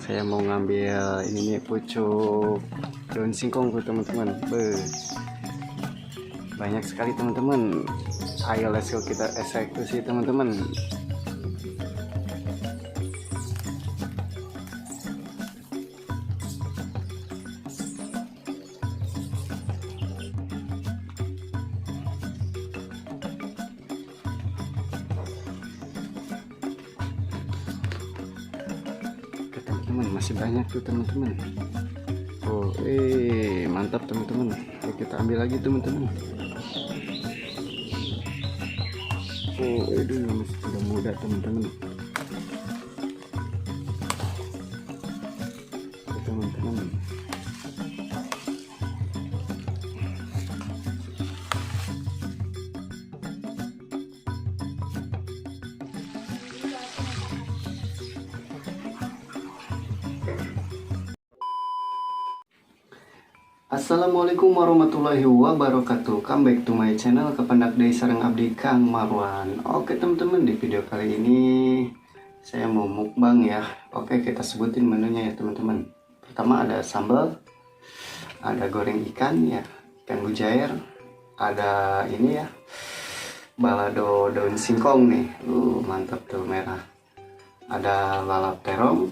Saya mau ngambil ini nih, pucuk daun singkong tuh teman-teman. Banyak sekali teman-teman. Ayo let's go, kita eksekusi teman-teman. Teman-teman, masih banyak tuh teman-teman. Oh, mantap teman-teman. Ayo kita ambil lagi teman-teman. Oh, masih sudah muda teman-teman. Teman-teman. Assalamualaikum warahmatullahi wabarakatuh. Come back to my channel, Kependak Day Sareng Abdi Kang Marwan. Oke teman-teman, di video kali ini saya mau mukbang ya. Oke, kita sebutin menunya ya teman-teman. Pertama ada sambal, ada goreng ikan ya, ikan mujair, ada ini ya, balado daun singkong nih. Mantap tuh, merah. Ada lalap terong,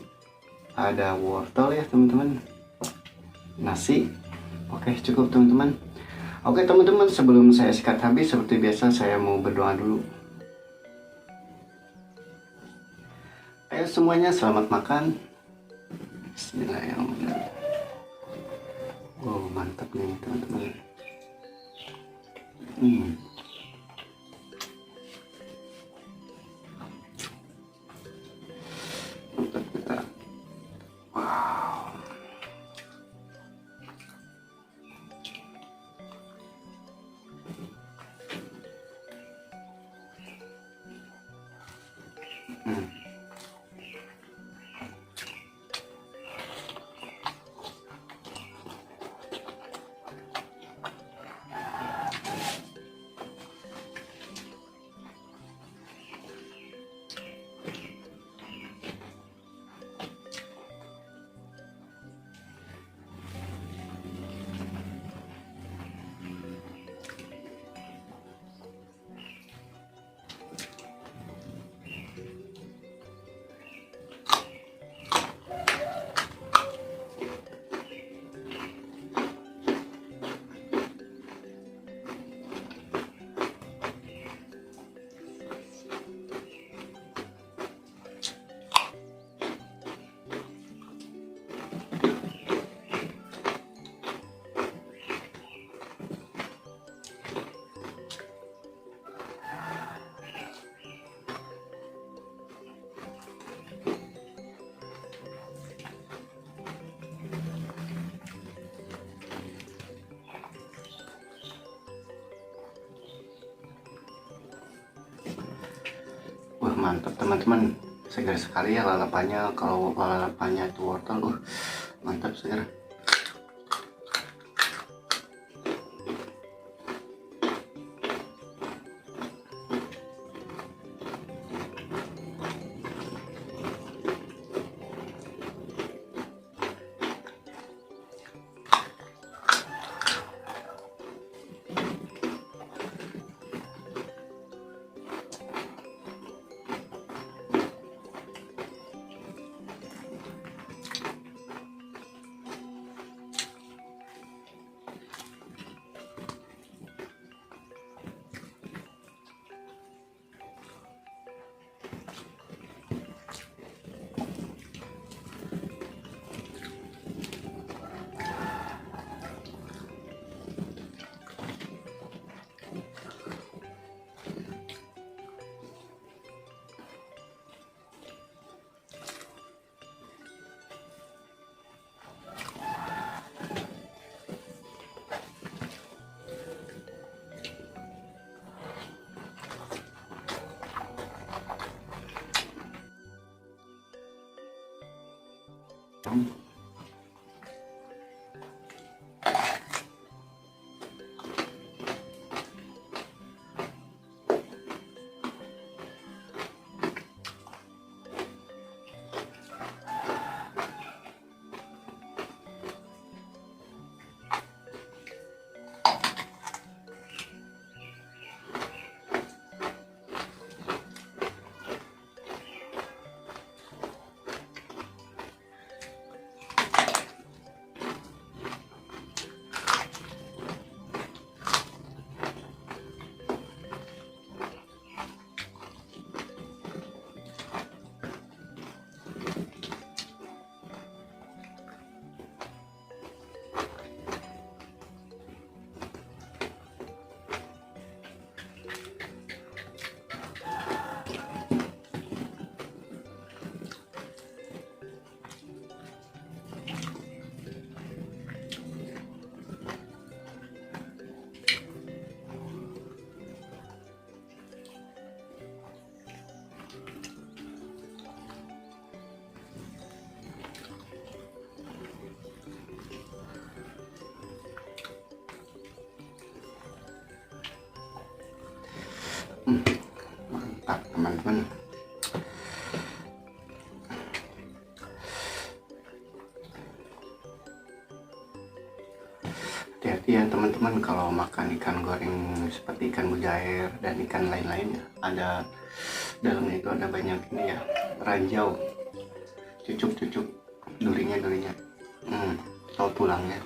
ada wortel ya teman-teman, nasi. Oke, cukup teman-teman. Oke teman-teman, sebelum saya sikat habis, seperti biasa saya mau berdoa dulu. Ayo semuanya, selamat makan. Bismillahirrahmanirrahim. Mantap nih teman-teman. Mantap kita. Wow. Mantap teman-teman, segar sekali ya lalapannya. Kalau lalapannya itu wortel, mantap segar. teman-teman. Hati-hati ya teman-teman kalau makan ikan goreng seperti ikan mujair dan ikan lain-lainnya. Ada dalamnya itu ada banyak ini ya, ranjau, cucuk durinya atau tulangnya.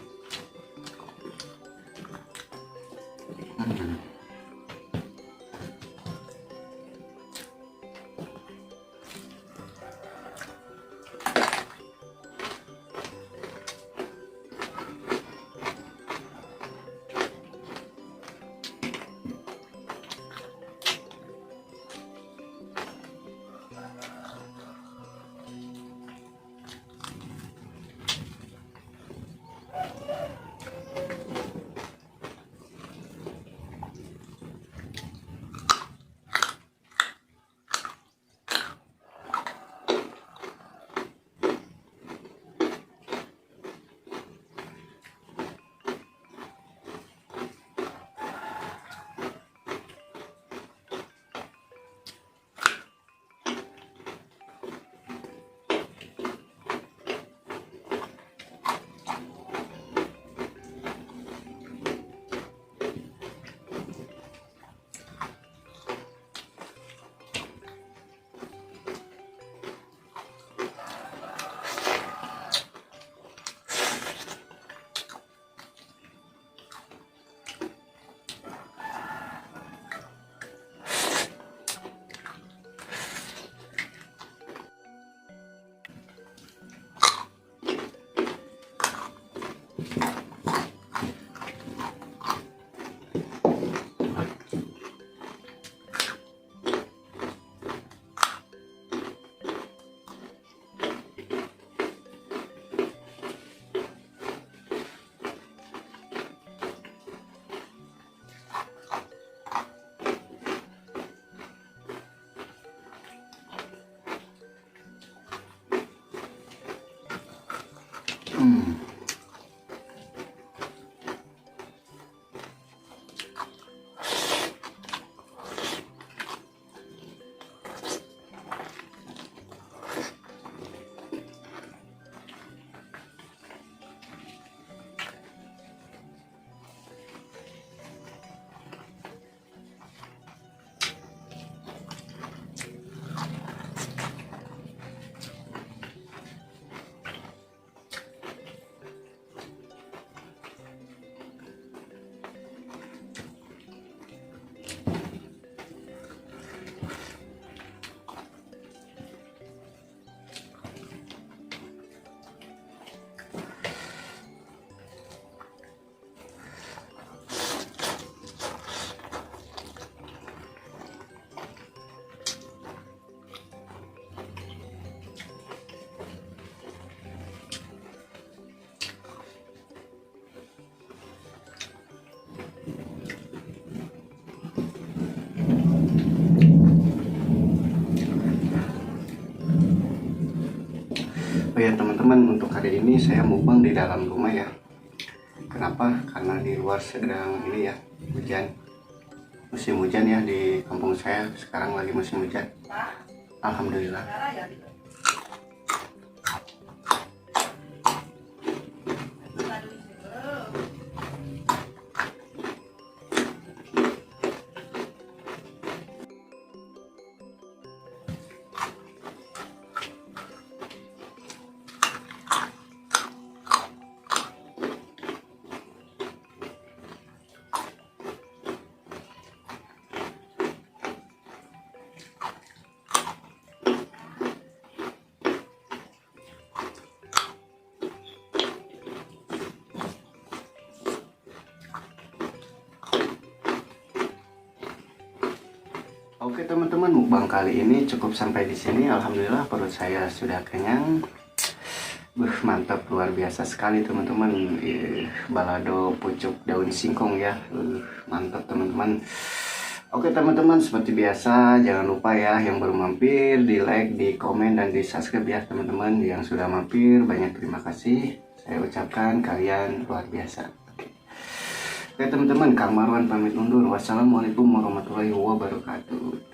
Oh ya teman-teman, untuk hari ini saya mukbang di dalam rumah ya. Kenapa? Karena di luar sedang ini ya, hujan. Musim hujan ya, di kampung saya sekarang lagi musim hujan. Alhamdulillah. Oke teman-teman, mukbang kali ini cukup sampai di sini. Alhamdulillah perut saya sudah kenyang. Mantap, luar biasa sekali teman-teman. Balado pucuk daun singkong ya. Mantap teman-teman. Oke teman-teman, seperti biasa jangan lupa ya yang baru mampir di like, di komen, dan di subscribe ya teman-teman. Yang sudah mampir banyak terima kasih. Saya ucapkan kalian luar biasa. Oke teman-teman, Kang Marwan pamit undur. Wassalamualaikum warahmatullahi wabarakatuh.